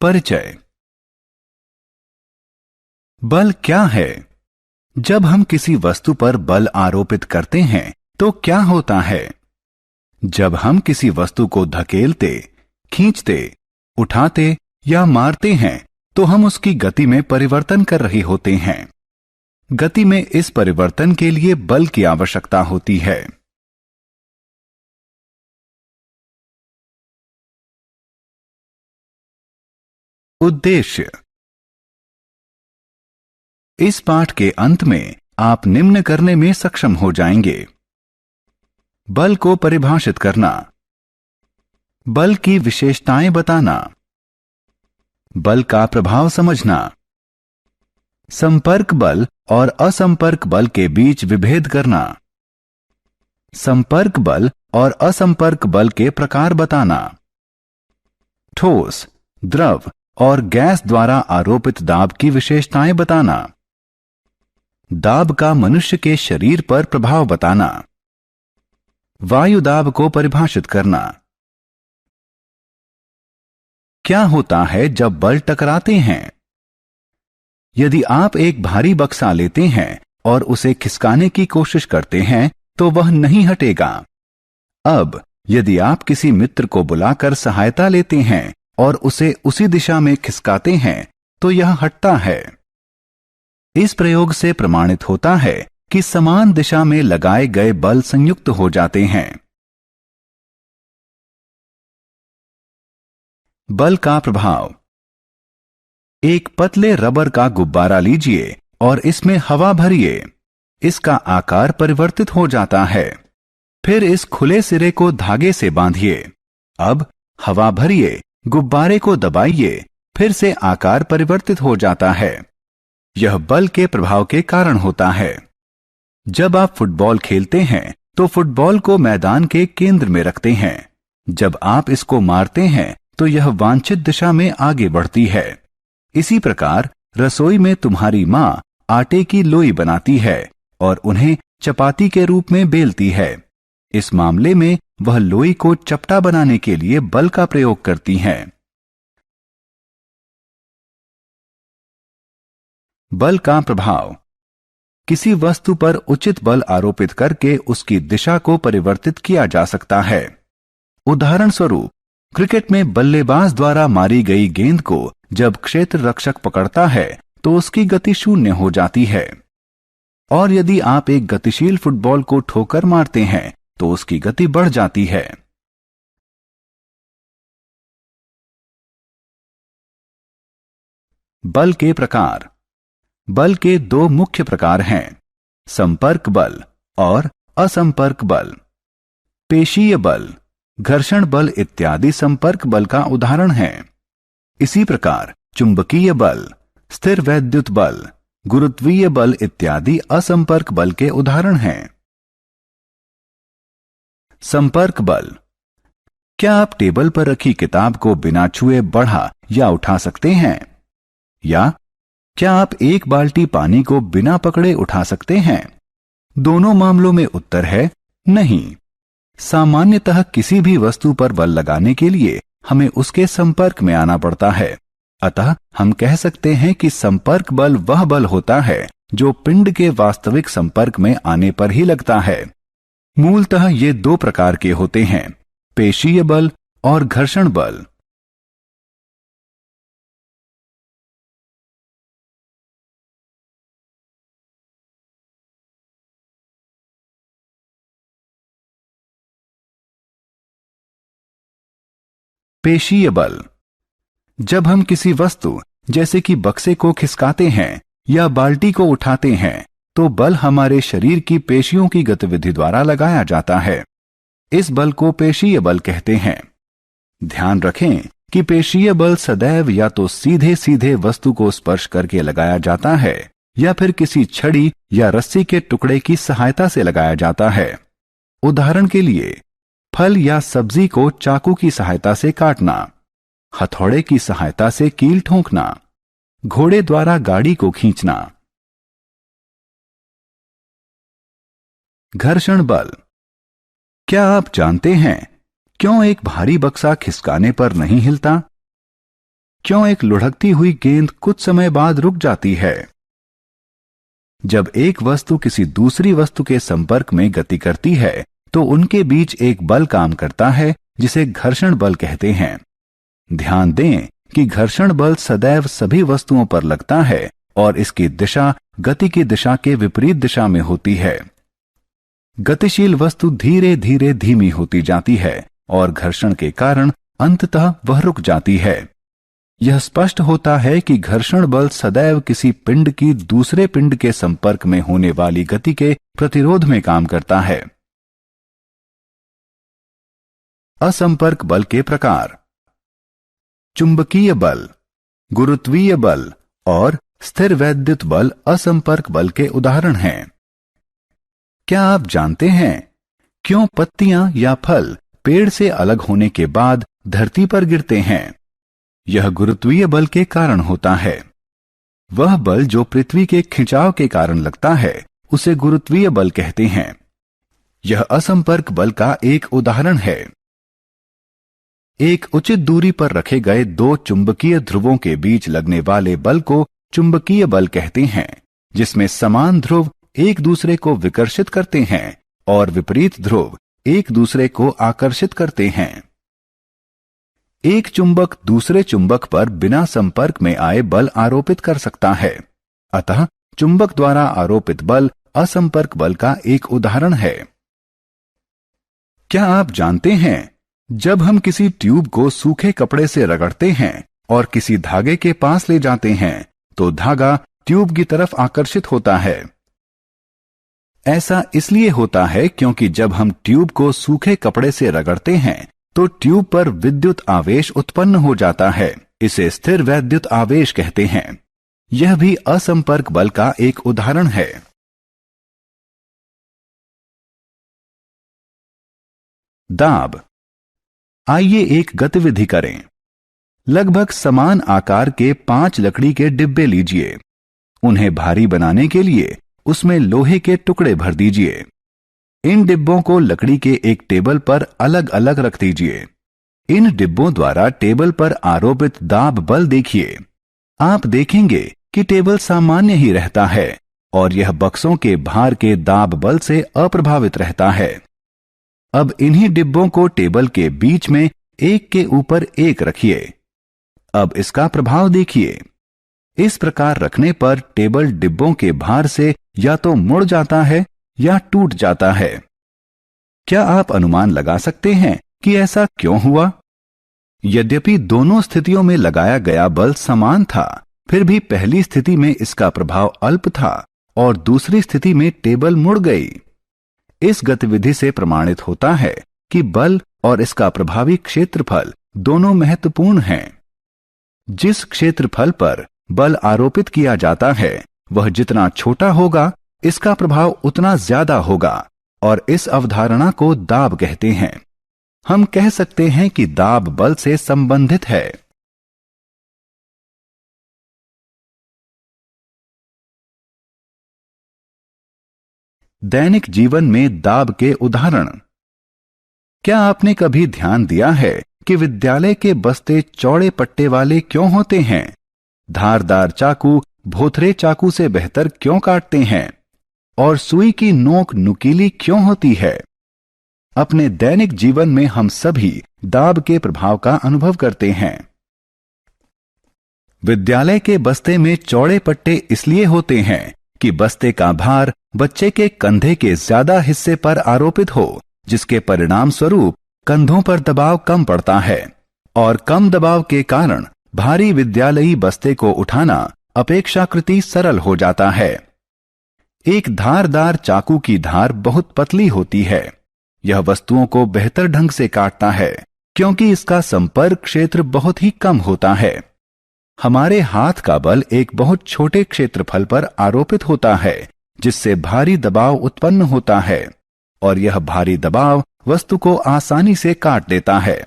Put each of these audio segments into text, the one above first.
परिचय। बल क्या है? जब हम किसी वस्तु पर बल आरोपित करते हैं तो क्या होता है? जब हम किसी वस्तु को धकेलते, खींचते, उठाते या मारते हैं तो हम उसकी गति में परिवर्तन कर रहे होते हैं। गति में इस परिवर्तन के लिए बल की आवश्यकता होती है। उद्देश्य। इस पाठ के अंत में आप निम्न करने में सक्षम हो जाएंगे। बल को परिभाषित करना, बल की विशेषताएं बताना, बल का प्रभाव समझना, संपर्क बल और असंपर्क बल के बीच विभेद करना, संपर्क बल और असंपर्क बल के प्रकार बताना, ठोस, द्रव और गैस द्वारा आरोपित दाब की विशेषताएं बताना, दाब का मनुष्य के शरीर पर प्रभाव बताना, वायु दाब को परिभाषित करना। क्या होता है जब बल टकराते हैं? यदि आप एक भारी बक्सा लेते हैं और उसे खिसकाने की कोशिश करते हैं तो वह नहीं हटेगा। अब यदि आप किसी मित्र को बुलाकर सहायता लेते हैं और उसे उसी दिशा में खिसकाते हैं तो यह हटता है। इस प्रयोग से प्रमाणित होता है कि समान दिशा में लगाए गए बल संयुक्त हो जाते हैं। बल का प्रभाव। एक पतले रबर का गुब्बारा लीजिए और इसमें हवा भरिए। इसका आकार परिवर्तित हो जाता है। फिर इस खुले सिरे को धागे से बांधिए। अब हवा भरिए, गुब्बारे को दबाइए, फिर से आकार परिवर्तित हो जाता है। यह बल के प्रभाव के कारण होता है। जब आप फुटबॉल खेलते हैं तो फुटबॉल को मैदान के केंद्र में रखते हैं। जब आप इसको मारते हैं तो यह वांछित दिशा में आगे बढ़ती है। इसी प्रकार रसोई में तुम्हारी मां आटे की लोई बनाती है और उन्हें चपाती के रूप में बेलती है। इस मामले में वह लोई को चपटा बनाने के लिए बल का प्रयोग करती हैं। बल का प्रभाव। किसी वस्तु पर उचित बल आरोपित करके उसकी दिशा को परिवर्तित किया जा सकता है। उदाहरण स्वरूप, क्रिकेट में बल्लेबाज द्वारा मारी गई गेंद को जब क्षेत्र रक्षक पकड़ता है तो उसकी गति शून्य हो जाती है। और यदि आप एक गतिशील फुटबॉल को ठोकर मारते हैं तो उसकी गति बढ़ जाती है। बल के प्रकार। बल के दो मुख्य प्रकार हैं, संपर्क बल और असंपर्क बल। पेशीय बल, घर्षण बल इत्यादि संपर्क बल का उदाहरण है। इसी प्रकार चुंबकीय बल, स्थिर वैद्युत बल, गुरुत्वीय बल इत्यादि असंपर्क बल के उदाहरण हैं। संपर्क बल। क्या आप टेबल पर रखी किताब को बिना छुए बढ़ा या उठा सकते हैं? या क्या आप एक बाल्टी पानी को बिना पकड़े उठा सकते हैं? दोनों मामलों में उत्तर है नहीं। सामान्यतः किसी भी वस्तु पर बल लगाने के लिए हमें उसके संपर्क में आना पड़ता है। अतः हम कह सकते हैं कि संपर्क बल वह बल होता है जो पिंड के वास्तविक संपर्क में आने पर ही लगता है। मूलतः ये दो प्रकार के होते हैं, पेशीय बल और घर्षण बल। पेशीय बल। जब हम किसी वस्तु जैसे कि बक्से को खिसकाते हैं या बाल्टी को उठाते हैं तो बल हमारे शरीर की पेशियों की गतिविधि द्वारा लगाया जाता है। इस बल को पेशीय बल कहते हैं। ध्यान रखें कि पेशीय बल सदैव या तो सीधे सीधे वस्तु को स्पर्श करके लगाया जाता है या फिर किसी छड़ी या रस्सी के टुकड़े की सहायता से लगाया जाता है। उदाहरण के लिए, फल या सब्जी को चाकू की सहायता से काटना, हथौड़े की सहायता से कील ठोंकना, घोड़े द्वारा गाड़ी को खींचना। घर्षण बल। क्या आप जानते हैं क्यों एक भारी बक्सा खिसकाने पर नहीं हिलता? क्यों एक लुढ़कती हुई गेंद कुछ समय बाद रुक जाती है? जब एक वस्तु किसी दूसरी वस्तु के संपर्क में गति करती है तो उनके बीच एक बल काम करता है जिसे घर्षण बल कहते हैं। ध्यान दें कि घर्षण बल सदैव सभी वस्तुओं पर लगता है और इसकी दिशा गति की दिशा के विपरीत दिशा में होती है। गतिशील वस्तु धीरे धीरे धीमी होती जाती है और घर्षण के कारण अंततः वह रुक जाती है। यह स्पष्ट होता है कि घर्षण बल सदैव किसी पिंड की दूसरे पिंड के संपर्क में होने वाली गति के प्रतिरोध में काम करता है। असंपर्क बल के प्रकार। चुंबकीय बल, गुरुत्वीय बल और स्थिर वैद्युत बल असंपर्क बल के उदाहरण हैं। क्या आप जानते हैं क्यों पत्तियां या फल पेड़ से अलग होने के बाद धरती पर गिरते हैं? यह गुरुत्वीय बल के कारण होता है। वह बल जो पृथ्वी के खिंचाव के कारण लगता है उसे गुरुत्वीय बल कहते हैं। यह असंपर्क बल का एक उदाहरण है। एक उचित दूरी पर रखे गए दो चुंबकीय ध्रुवों के बीच लगने वाले बल को चुंबकीय बल कहते हैं, जिसमें समान ध्रुव एक दूसरे को विकर्षित करते हैं और विपरीत ध्रुव एक दूसरे को आकर्षित करते हैं। एक चुंबक दूसरे चुंबक पर बिना संपर्क में आए बल आरोपित कर सकता है। अतः चुंबक द्वारा आरोपित बल असंपर्क बल का एक उदाहरण है। क्या आप जानते हैं जब हम किसी ट्यूब को सूखे कपड़े से रगड़ते हैं और किसी धागे के पास ले जाते हैं तो धागा ट्यूब की तरफ आकर्षित होता है? ऐसा इसलिए होता है क्योंकि जब हम ट्यूब को सूखे कपड़े से रगड़ते हैं तो ट्यूब पर विद्युत आवेश उत्पन्न हो जाता है। इसे स्थिर वैद्युत आवेश कहते हैं। यह भी असंपर्क बल का एक उदाहरण है। दाब। आइए एक गतिविधि करें। लगभग समान आकार के 5 लकड़ी के डिब्बे लीजिए। उन्हें भारी बनाने के लिए उसमें लोहे के टुकड़े भर दीजिए। इन डिब्बों को लकड़ी के एक टेबल पर अलग अलग रख दीजिए। इन डिब्बों द्वारा टेबल पर आरोपित दाब बल देखिए। आप देखेंगे कि टेबल सामान्य ही रहता है और यह बक्सों के भार के दाब बल से अप्रभावित रहता है। अब इन्हीं डिब्बों को टेबल के बीच में एक के ऊपर एक रखिए। अब इसका प्रभाव देखिए। इस प्रकार रखने पर टेबल डिब्बों के भार से या तो मुड़ जाता है या टूट जाता है। क्या आप अनुमान लगा सकते हैं कि ऐसा क्यों हुआ? यद्यपि दोनों स्थितियों में लगाया गया बल समान था, फिर भी पहली स्थिति में इसका प्रभाव अल्प था और दूसरी स्थिति में टेबल मुड़ गई। इस गतिविधि से प्रमाणित होता है कि बल और इसका प्रभावी क्षेत्रफल दोनों महत्वपूर्ण हैं। जिस क्षेत्रफल पर बल आरोपित किया जाता है वह जितना छोटा होगा इसका प्रभाव उतना ज्यादा होगा और इस अवधारणा को दाब कहते हैं। हम कह सकते हैं कि दाब बल से संबंधित है। दैनिक जीवन में दाब के उदाहरण। क्या आपने कभी ध्यान दिया है कि विद्यालय के बस्ते चौड़े पट्टे वाले क्यों होते हैं? धारदार चाकू भोथरे चाकू से बेहतर क्यों काटते हैं? और सुई की नोक नुकीली क्यों होती है? अपने दैनिक जीवन में हम सभी दाब के प्रभाव का अनुभव करते हैं। विद्यालय के बस्ते में चौड़े पट्टे इसलिए होते हैं कि बस्ते का भार बच्चे के कंधे के ज्यादा हिस्से पर आरोपित हो, जिसके परिणाम स्वरूप कंधों पर दबाव कम पड़ता है और कम दबाव के कारण भारी विद्यालयी बस्ते को उठाना अपेक्षाकृत सरल हो जाता है। एक धारदार चाकू की धार बहुत पतली होती है। यह वस्तुओं को बेहतर ढंग से काटता है क्योंकि इसका संपर्क क्षेत्र बहुत ही कम होता है। हमारे हाथ का बल एक बहुत छोटे क्षेत्रफल पर आरोपित होता है, जिससे भारी दबाव उत्पन्न होता है और यह भारी दबाव वस्तु को आसानी से काट देता है।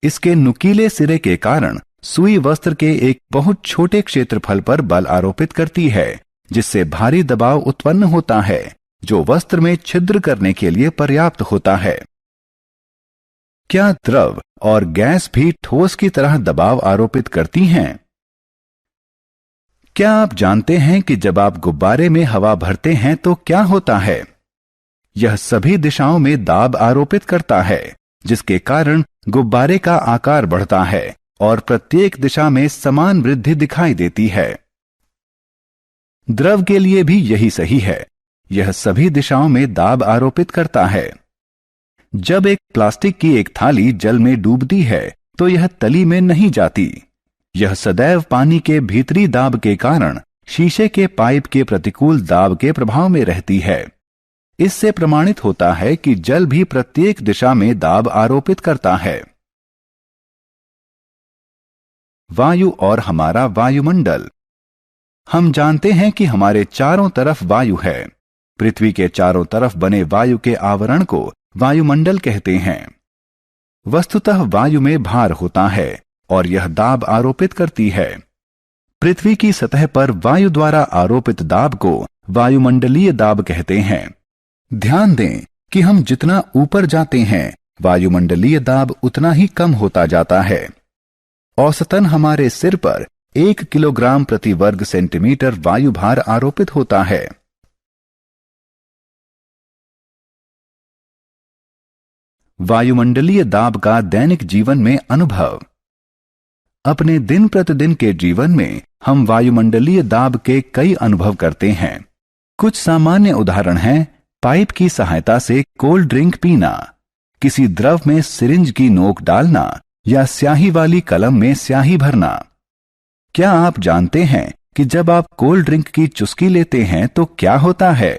इसके नुकीले सिरे के कारण सुई वस्त्र के एक बहुत छोटे क्षेत्रफल पर बल आरोपित करती है, जिससे भारी दबाव उत्पन्न होता है जो वस्त्र में छिद्र करने के लिए पर्याप्त होता है। क्या द्रव और गैस भी ठोस की तरह दबाव आरोपित करती हैं? क्या आप जानते हैं कि जब आप गुब्बारे में हवा भरते हैं तो क्या होता है? यह सभी दिशाओं में दाब आरोपित करता है, जिसके कारण गुब्बारे का आकार बढ़ता है और प्रत्येक दिशा में समान वृद्धि दिखाई देती है। द्रव के लिए भी यही सही है। यह सभी दिशाओं में दाब आरोपित करता है। जब एक प्लास्टिक की एक थाली जल में डूबती है तो यह तली में नहीं जाती। यह सदैव पानी के भीतरी दाब के कारण शीशे के पाइप के प्रतिकूल दाब के प्रभाव में रहती है। इससे प्रमाणित होता है कि जल भी प्रत्येक दिशा में दाब आरोपित करता है। वायु और हमारा वायुमंडल। हम जानते हैं कि हमारे चारों तरफ वायु है। पृथ्वी के चारों तरफ बने वायु के आवरण को वायुमंडल कहते हैं। वस्तुतः वायु में भार होता है और यह दाब आरोपित करती है। पृथ्वी की सतह पर वायु द्वारा आरोपित दाब को वायुमंडलीय दाब कहते हैं। ध्यान दें कि हम जितना ऊपर जाते हैं वायुमंडलीय दाब उतना ही कम होता जाता है। औसतन हमारे सिर पर 1 किलोग्राम प्रति वर्ग सेंटीमीटर वायु भार आरोपित होता है। वायुमंडलीय दाब का दैनिक जीवन में अनुभव। अपने दिन प्रतिदिन के जीवन में हम वायुमंडलीय दाब के कई अनुभव करते हैं। कुछ सामान्य उदाहरण हैं पाइप की सहायता से कोल्ड ड्रिंक पीना, किसी द्रव में सिरिंज की नोक डालना या स्याही वाली कलम में स्याही भरना। क्या आप जानते हैं कि जब आप कोल्ड ड्रिंक की चुस्की लेते हैं तो क्या होता है?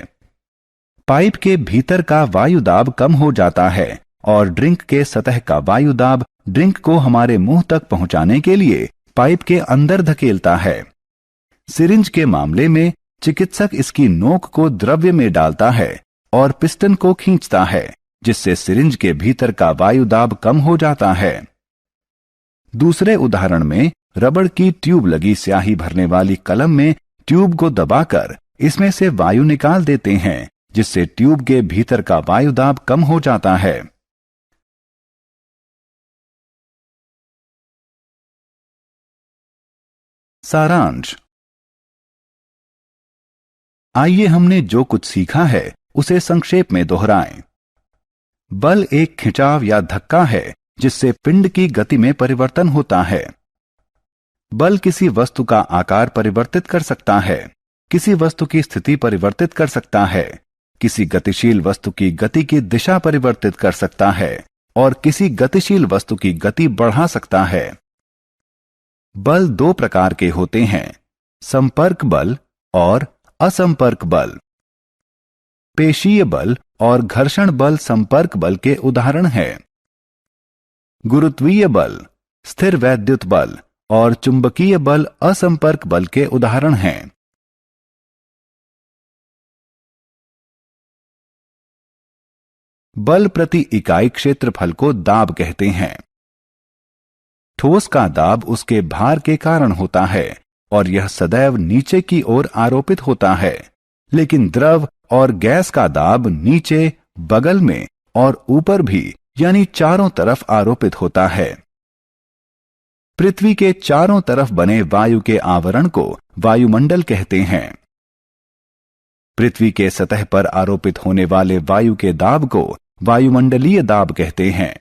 पाइप के भीतर का वायु दाब कम हो जाता है और ड्रिंक के सतह का वायु दाब ड्रिंक को हमारे मुंह तक पहुंचाने के लिए पाइप के अंदर धकेलता है। सिरिंज के मामले में चिकित्सक इसकी नोक को द्रव्य में डालता है और पिस्टन को खींचता है, जिससे सिरिंज के भीतर का वायु दाब कम हो जाता है। दूसरे उदाहरण में रबड़ की ट्यूब लगी स्याही भरने वाली कलम में ट्यूब को दबाकर इसमें से वायु निकाल देते हैं, जिससे ट्यूब के भीतर का वायु दाब कम हो जाता है। सारांश। आइए हमने जो कुछ सीखा है उसे संक्षेप में दोहराएं। बल एक खिंचाव या धक्का है जिससे पिंड की गति में परिवर्तन होता है। बल किसी वस्तु का आकार परिवर्तित कर सकता है, किसी वस्तु की स्थिति परिवर्तित कर सकता है, किसी गतिशील वस्तु की गति की दिशा परिवर्तित कर सकता है और किसी गतिशील वस्तु की गति बढ़ा सकता है। बल 2 प्रकार के होते हैं, संपर्क बल और असंपर्क बल। पेशीय बल और घर्षण बल संपर्क बल के उदाहरण हैं। गुरुत्वीय बल, स्थिर वैद्युत बल और चुंबकीय बल असंपर्क बल के उदाहरण हैं। बल प्रति इकाई क्षेत्रफल को दाब कहते हैं। ठोस का दाब उसके भार के कारण होता है और यह सदैव नीचे की ओर आरोपित होता है, लेकिन द्रव और गैस का दाब नीचे, बगल में और ऊपर भी यानी चारों तरफ आरोपित होता है। पृथ्वी के चारों तरफ बने वायु के आवरण को वायुमंडल कहते हैं। पृथ्वी के सतह पर आरोपित होने वाले वायु के दाब को वायुमंडलीय दाब कहते हैं।